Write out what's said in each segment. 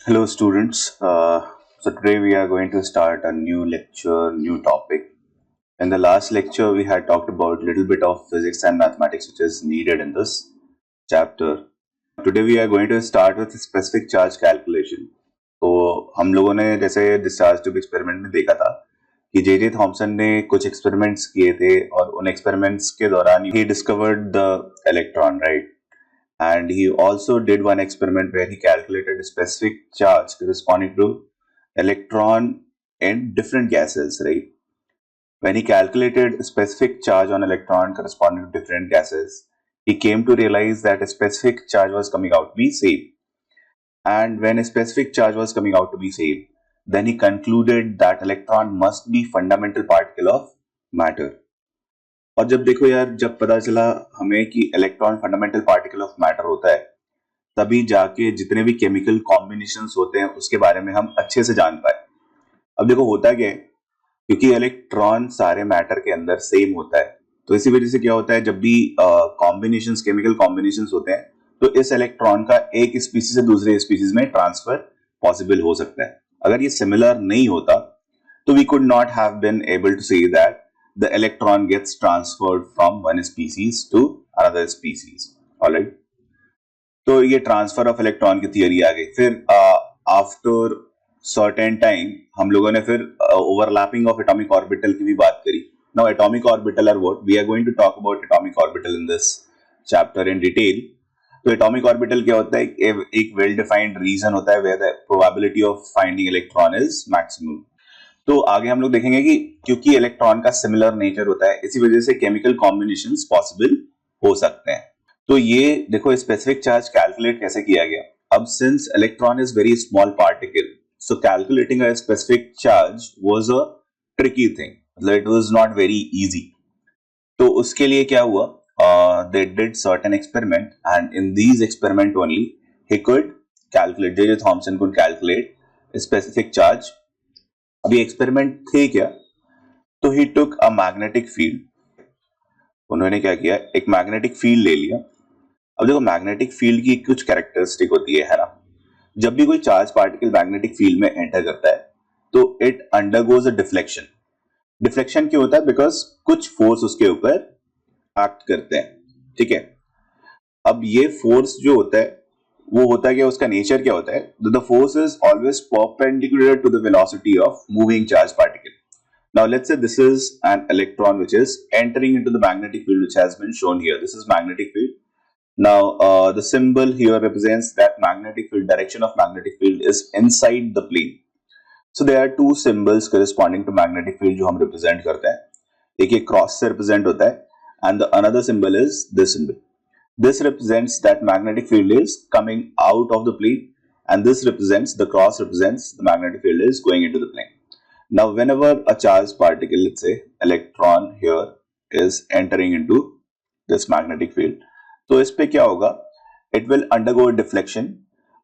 Hello, students. So today we are going to start a new lecture, new topic. In the last lecture, we had talked about a little bit of physics and mathematics, which is needed in this chapter. Today we are going to start with specific charge calculation. तो हम लोगों ने जैसे discharge tube experiment में देखा था कि J Thomson ने कुछ एक्सपेरिमेंट्स किए थे और उन एक्सपेरिमेंट्स के दौरान he discovered the electron, right? And he also did one experiment where he calculated a specific charge corresponding to electron in different gases, right? When he calculated a specific charge on electron corresponding to different gases, he came to realize that a specific charge was coming out to be same. And when a specific charge was coming out to be same, then he concluded that electron must be fundamental particle of matter. और जब देखो यार, जब पता चला हमें कि electron fundamental particle of matter होता है, तभी जाके जितने भी केमिकल कॉम्बिनेशंस होते हैं उसके बारे में हम अच्छे से जान पाए। अब देखो होता क्या है, क्योंकि इलेक्ट्रॉन सारे मैटर के अंदर सेम होता है, तो इसी वजह से क्या होता है, जब भी कॉम्बिनेशंस केमिकल कॉम्बिनेशंस होते हैं तो इस इलेक्ट्रॉन का एक स्पीसीज से दूसरे स्पीसीज में ट्रांसफर पॉसिबल हो सकता है। अगर ये सिमिलर नहीं होता तो we could not have been able to say that the electron gets transferred from one species to another species. Alright? तो ये ट्रांसफर ऑफ इलेक्ट्रॉन की थियरी आ गई। फिर आफ्टर सर्टेन टाइम हम लोगों ने फिर ओवरलैपिंग ऑफ एटॉमिक ऑर्बिटल की भी बात करी। Now atomic orbital are what we are going to talk about atomic orbital in this chapter in detail. तो एटॉमिक ऑर्बिटल क्या होता है, एक वेल डिफाइंड रीजन होता है where the probability of finding electron is maximum. तो आगे हम लोग देखेंगे कि क्योंकि इलेक्ट्रॉन का सिमिलर नेचर होता है, इसी वजह से केमिकल कॉम्बिनेशंस पॉसिबल हो सकते हैं। तो ये देखो स्पेसिफिक चार्ज कैलकुलेट कैसे किया गया। अब since electron is very small particle, so calculating a specific charge was a tricky thing, मतलब it was not very easy. तो उसके लिए क्या हुआ, they did certain experiment and in these experiment only he could calculate, J Thomson could calculate specific charge. अभी experiment थे क्या, तो ही टुक अ मैग्नेटिक फील्ड। उन्होंने क्या किया, एक मैग्नेटिक फील्ड ले लिया। अब देखो मैग्नेटिक फील्ड की कुछ कैरेक्टरिस्टिक होती है ना। जब भी कोई चार्ज पार्टिकल मैग्नेटिक फील्ड में एंटर करता है तो it undergoes a deflection. Deflection क्यों होता है, बिकॉज कुछ फोर्स उसके ऊपर एक्ट करते हैं, ठीक है। अब ये फोर्स जो होता है वो होता है क्या, उसका नेचर क्या होता है, the force is always perpendicular to the velocity of moving charge particle. Now let's say this is an electron which is entering into the magnetic field which has been shown here. This is magnetic field. Now the symbol here represents that magnetic field, direction of magnetic field is inside the plane. So there are two symbols corresponding to magnetic field जो हम represent करते हैं। एक ये cross से represent होता है and the another symbol is this symbol. This represents that magnetic field is coming out of the plane and this represents, the cross represents the magnetic field is going into the plane. Now whenever a charged particle, let's say electron here, is entering into this magnetic field, तो इस पे क्या होगा, it will undergo a deflection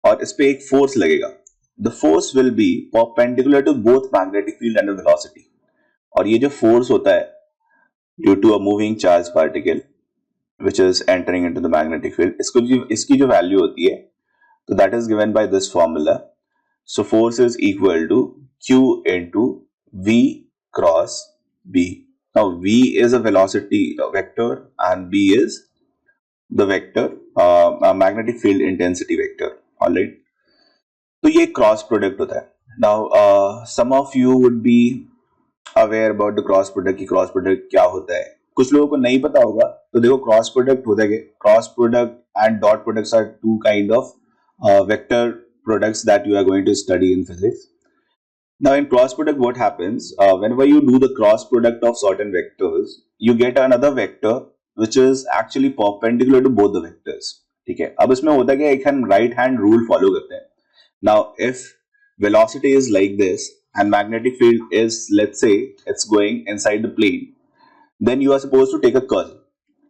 और इस पे एक force लगेगा। The force will be perpendicular to both magnetic field and the velocity। और ये जो force होता है due to a moving charge particle which is entering into the magnetic field, इसकी जो value होती है, तो that is given by this formula. So force is equal to Q into V cross B. Now V is a velocity vector and B is the vector, magnetic field intensity vector. All right. तो ये cross product होता है। Now some of you would be aware about the cross product कि cross product क्या होता है। कुछ लोगों को नहीं पता होगा, तो देखो क्रॉस प्रोडक्ट होता है, cross product and dot products are two kind of vector products that you are going to study in physics. Now in cross product what happens, whenever you do the cross product of certain vectors, you get another vector which is actually perpendicular to both the vectors, ठीक है। अब इसमें होता है कि एक हम right hand rule follow करते हैं। Now if velocity is like this and magnetic field is, let's say it's going inside the plane, then you are supposed to take a curl,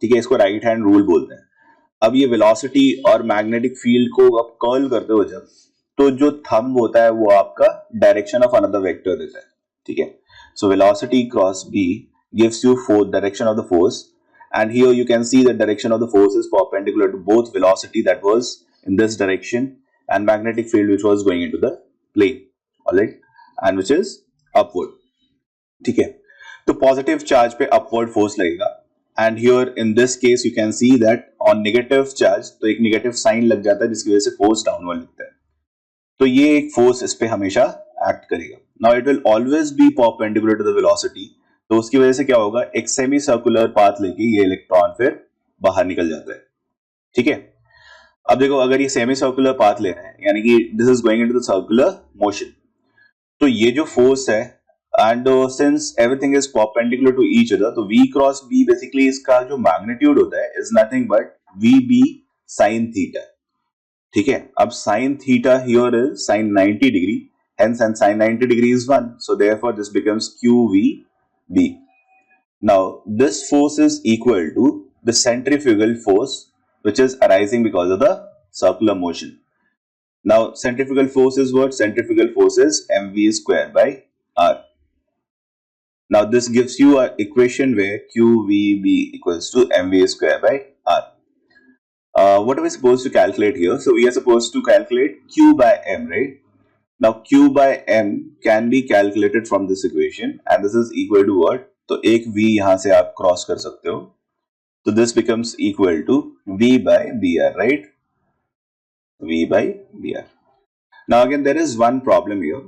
ठीक है, इसको राइट हैंड रूल बोलते हैं। अब ये velocity और मैग्नेटिक फील्ड को अब कर्ल करते हो जब, तो जो थंब होता है वो आपका डायरेक्शन ऑफ अनदर वेक्टर देता है, ठीक है। So velocity cross B gives you force, direction of the force, and here you can see the direction of the force is perpendicular to both velocity that was in this direction and magnetic field which was going into the plane, all right, and which is upward. ठीक है, तो positive charge पे upward force लगेगा, and here in this case you can see that on negative charge तो एक negative sign लग जाता है जिसकी वजह से फोर्स डाउनवर्ड लगता है, तो ये एक फोर्स इस पे हमेशा एक्ट करेगा. Now it will always be perpendicular to the velocity, तो उसकी वजह से क्या होगा, एक सेमी सर्कुलर पाथ लेके ये इलेक्ट्रॉन फिर बाहर निकल जाता है. ठीक है, अब देखो अगर ये सेमी सर्कुलर पाथ ले रहे हैं यानी कि this is going into the circular motion, तो ये जो फोर्स है and since everything is perpendicular to each other, तो v क्रॉस b बेसिकली इसका जो मैग्नीट्यूड होता है is nothing but vb sin theta. ठीक है, अब sin theta here is sin 90 degree, hence and sin 90 degree is 1, so therefore this becomes qvb. Now this force is equal to the centrifugal force which is arising because of the circular motion. Now centrifugal force is what? Centrifugal force is mv square by r. Now this gives you an equation where qvb equals to mv square by r. What are we supposed to calculate here? So we are supposed to calculate q by m, right? Now q by m can be calculated from this equation and this is equal to what? तो एक v यहां से आप cross कर सकते हो, तो this becomes equal to v by br, right? v by br. Now again there is one problem here.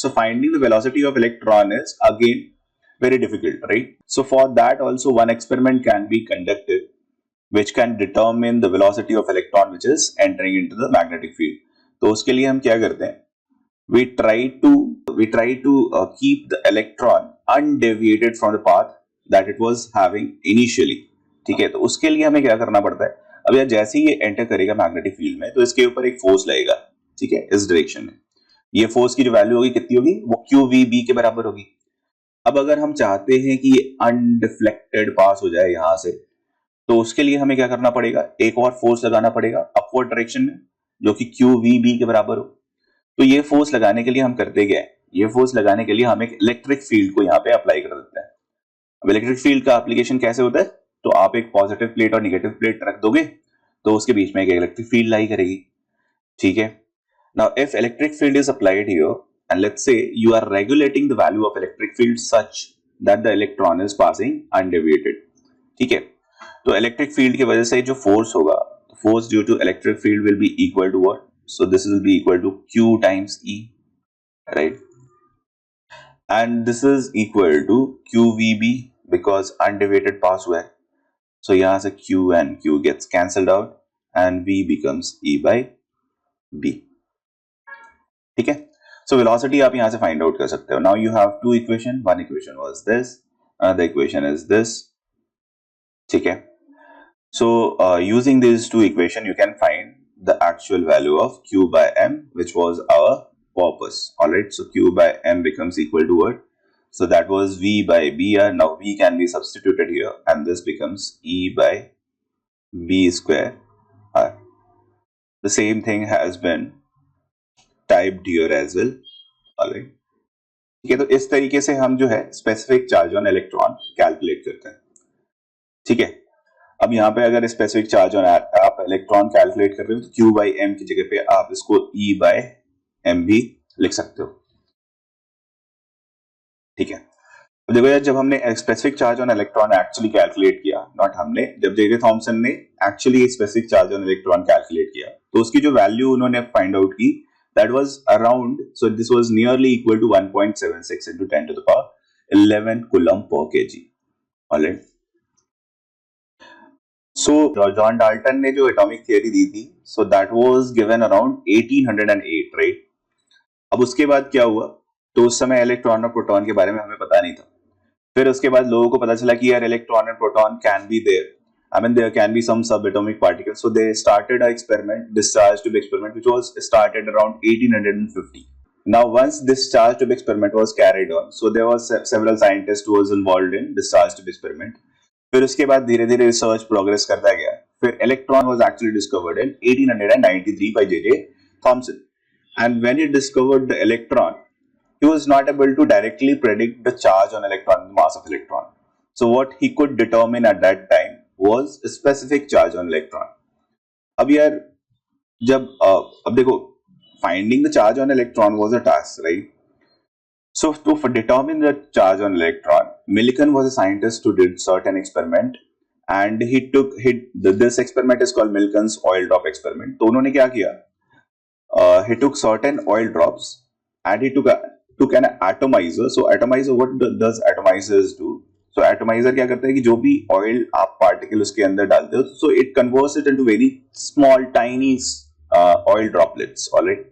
So finding the velocity of electron is again very difficult, right? So for that also one experiment can be conducted which can determine the velocity of electron which is entering into the magnetic field. तो उसके लिए हम क्या करते हैं, we try to keep the electron undeviated from the path that it was having initially. ठीक है, तो उसके लिए हमें क्या करना पड़ता है, अब यार जैसे ही ये एंटर करेगा मैग्नेटिक फील्ड में तो इसके ऊपर एक फोर्स लगेगा, ठीक है, इस डायरेक्शन में. ये फोर्स की जो वैल्यू होगी कितनी होगी, वो QVB के बराबर होगी. अब अगर हम चाहते हैं कि ये अनडिफ्लेक्टेड पास हो जाए यहां से, तो उसके लिए हमें क्या करना पड़ेगा, एक और फोर्स लगाना पड़ेगा अपवर्ड डायरेक्शन में जो कि QVB के बराबर हो. तो ये फोर्स लगाने के लिए हम करते क्या है, ये फोर्स लगाने के लिए हम एक इलेक्ट्रिक फील्ड को यहाँ पे अप्लाई कर देते हैं. अब इलेक्ट्रिक फील्ड का एप्लीकेशन कैसे होता है, तो आप एक पॉजिटिव प्लेट और नेगेटिव प्लेट रख दोगे तो उसके बीच में एक इलेक्ट्रिक फील्ड लाई करेगी. ठीक है, now if electric field is applied here and let's say you are regulating the value of electric field such that the electron is passing undeviated. ठीक है, तो इलेक्ट्रिक फील्ड की वजह से जो फोर्स होगा, force due to electric field will be equal to what? So this will be equal to Q times E, right? And this is equal to QVB because undeviated pass हुआ है. So यहाँ से Q and Q gets cancelled out and V becomes E by B. ठीक है, so velocity आप यहाँ से find out कर सकते हो. Now you have two equation. One equation was this, another equation is this. ठीक है, so using these two equation you can find the actual value of Q by M which was our purpose. Alright, so Q by M becomes equal to what? So that was V by BR. Now V can be substituted here and this becomes E by B square R. The same thing has been typed here as well. Alright, ठीक है, तो इस तरीके से हम जो है specific charge on electron calculate करते हैं. ठीक है, अब यहाँ पे अगर स्पेसिफिक चार्ज ऑन आप इलेक्ट्रॉन कैलकुलेट कर रहे हो तो Q by M की जगह पे आप इसको E by M भी लिख सकते हो. ठीक है, तो देखो यार जब हमने specific charge on electron actually calculate किया, नॉट हमने, जब जे थॉमसन ने actually specific charge on electron calculate किया तो उसकी जो वैल्यू उन्होंने फाइंड आउट की, that was around, so this was nearly equal to 1.76 into 10 to the power 11 coulomb per kg. Alright, so John Dalton ने जो atomic theory दी थी, so that was given around 1808, right? अब उसके बाद क्या हुआ, तो उस समय इलेक्ट्रॉन और प्रोटॉन के बारे में हमें पता नहीं था. फिर उसके बाद लोगों को पता चला कि यार electron and proton can be there, I mean there can be some subatomic particles, so they started an experiment, discharge tube experiment, which was started around 1850. Now once this discharge tube experiment was carried on, so there was several scientists who was involved in discharge tube experiment. फिर उसके बाद धीरे धीरे research progress करता गया. फिर electron was actually discovered in 1893 by J.J. Thomson, and when he discovered the electron, he was not able to directly predict the charge on electron, the mass of electron. So what he could determine at that time was a specific charge on electron. अब यार जब अब देखो, finding the charge on electron was a task, right? So to determine the charge on electron, Millikan was a scientist who did certain experiment, and this experiment is called Millikan's oil drop experiment. तो उन्होंने क्या किया? He took certain oil drops and he took an atomizer. So atomizer, what does atomizers do? So atomizer क्या करता है कि जो भी oil आप particle उसके अंदर डालते हो, so it converts it into very small, tiny oil droplets. Alright.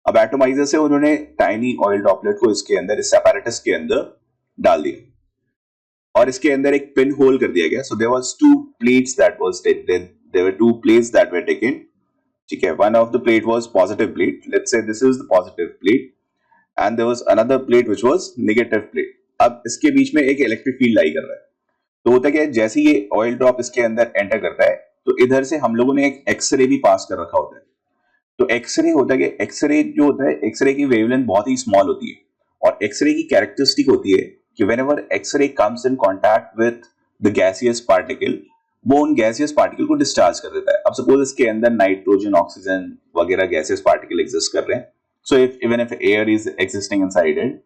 अब एटोमाइजर से उन्होंने टाइनी ऑयल ड्रॉपलेट को इसके अंदर, इस apparatus के अंदर डाल दिया और इसके अंदर एक पिन होल कर दिया गया. So there was two plates that was there were two plates that were taken. ठीक है, one of the plate was positive plate. Let's say this is the positive plate and there was another plate which was negative plate. अब इसके बीच में एक electric field लाई कर रहा है. तो होता क्या है, जैसे ये ऑयल ड्रॉप इसके अंदर एंटर करता है तो इधर से हम लोगों ने एक एक्सरे भी पास कर रखा होता है. तो एक्सरे होता है, एक्सरे जो होता है, एक्सरे की वेवलेंथ बहुत ही स्मॉल होती है और एक्सरे की कैरेक्टरिस्टिक होती है कि whenever X ray comes in contact with the gaseous particle, वो उन गैसियस पार्टिकल को डिस्चार्ज कर देता है. अब सपोज इसके अंदर नाइट्रोजन, ऑक्सीजन वगैरह गैसियस पार्टिकल एग्जिस्ट कर रहे हैं. So even if air is existing inside it,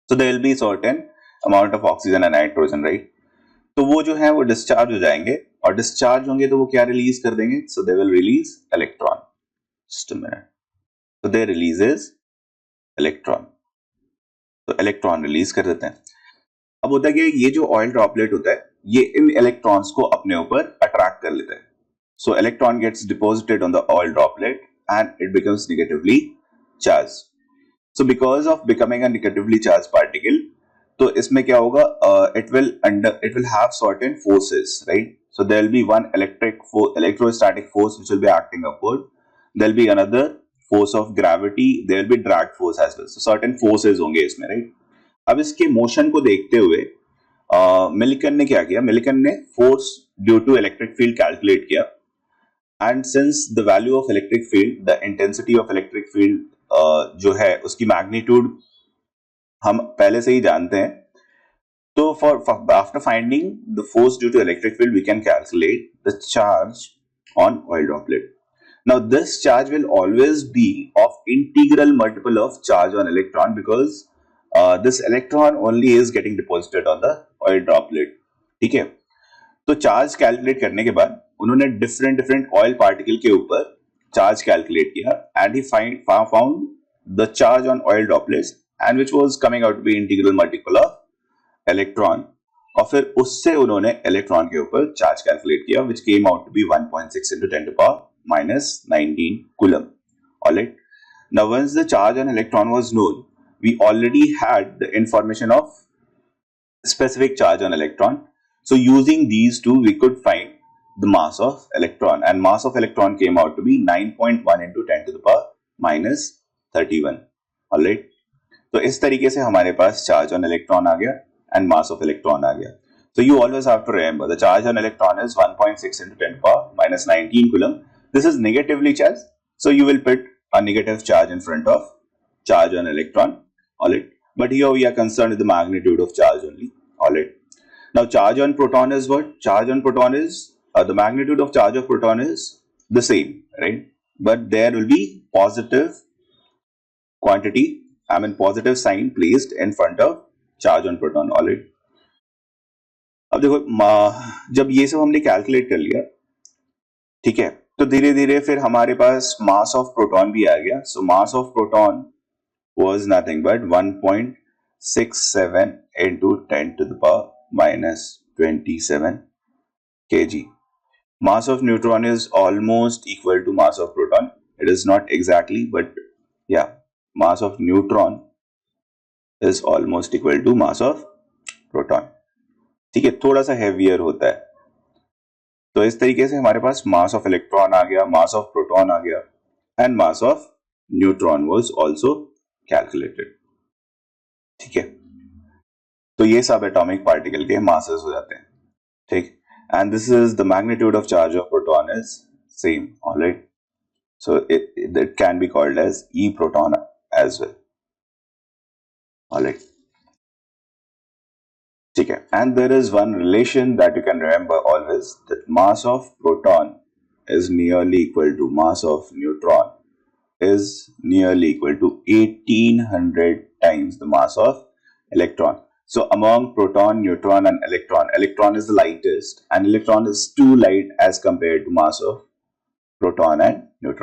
so there will be certain amount of oxygen and nitrogen, right? तो वो जो है वो डिस्चार्ज हो जाएंगे और डिस्चार्ज होंगे तो वो क्या रिलीज कर देंगे? So they will release electron. Just a minute. So they releases electron. तो इलेक्ट्रॉन रिलीज कर देते हैं. अब होता है कि ये जो ऑयल ड्रॉपलेट होता है ये इन इलेक्ट्रॉन्स को अपने ऊपर अट्रैक्ट कर लेता है. So electron gets deposited on the oil droplet and it becomes negatively charge. So because of becoming a negatively charge particle, तो इसमें क्या होगा? It will have certain forces, right? So there will be one electrostatic force which will be acting upward. There'll be another force of gravity, there'll be drag force as well. So certain forces होंगे इसमें, right? अब इसके motion को देखते हुए Millikan ने क्या किया? मिलिकन ने force due to electric field calculate किया and since the value of electric field, the intensity of electric field जो है उसकी मैग्नीट्यूड हम पहले से ही जानते हैं. तो after finding the force due to electric field, we can calculate the charge on oil droplet. Now this charge will always be of integral multiple of charge on electron because this electron only is getting deposited on the oil droplet. ठीक है, तो charge calculate करने के बाद उन्होंने different oil particle के ऊपर charge calculate किया and he found the charge on oil droplets and which was coming out to be integral multiple of electron. और फिर उससे उन्होंने इलेक्ट्रॉन के ऊपर चार्ज कैलकुलेट किया which came out to be 1.6 into 10 to the power minus 19 coulomb. Alright. Now once the charge on electron was known, we already had the information of specific charge on electron. So using these two, we could find the mass of electron, and mass of electron came out to be 9.1 into 10 to the power minus 31. Alright. तो इस तरीके से हमारे पास charge on electron आ गया and mass of electron आ गया. So you always have to remember the charge on electron is 1.6 into 10 to the power minus 19 coulomb. This is negatively charged, so you will put a negative charge in front of charge on electron. Alright. But here we are concerned with the magnitude of charge only. Alright. Now charge on proton is what? Charge on proton is the magnitude of charge of proton is the same, right? But there will be positive quantity, positive sign placed in front of charge on proton. Alright. अब देखो, जब ये सब हमने calculate कर लिया, ठीक है, तो धीरे धीरे फिर हमारे पास मास ऑफ प्रोटॉन भी आ गया. So mass of proton was nothing but 1.67 into 10 to the power minus 27 kg. Mass of neutron is almost equal to mass of proton. It is not exactly, but yeah, mass of neutron is almost equal to mass of proton. ठीक है, थोड़ा सा heavier होता है. तो इस तरीके से हमारे पास मास ऑफ इलेक्ट्रॉन आ गया, मास ऑफ प्रोटॉन आ गया and mass of neutron was also calculated. ठीक है, तो ये सब एटॉमिक पार्टिकल के मासेस हो जाते हैं. ठीक, and this is the magnitude of charge of proton is same. Alright, so it can be called as E proton as well. Alright, ठीक है, and there is one relation that you can remember always, that mass of proton is nearly equal to mass of neutron is nearly equal to 1800 times the mass of electron. So among proton, neutron and electron, electron is the lightest and electron is too light as compared to mass of proton and neutron.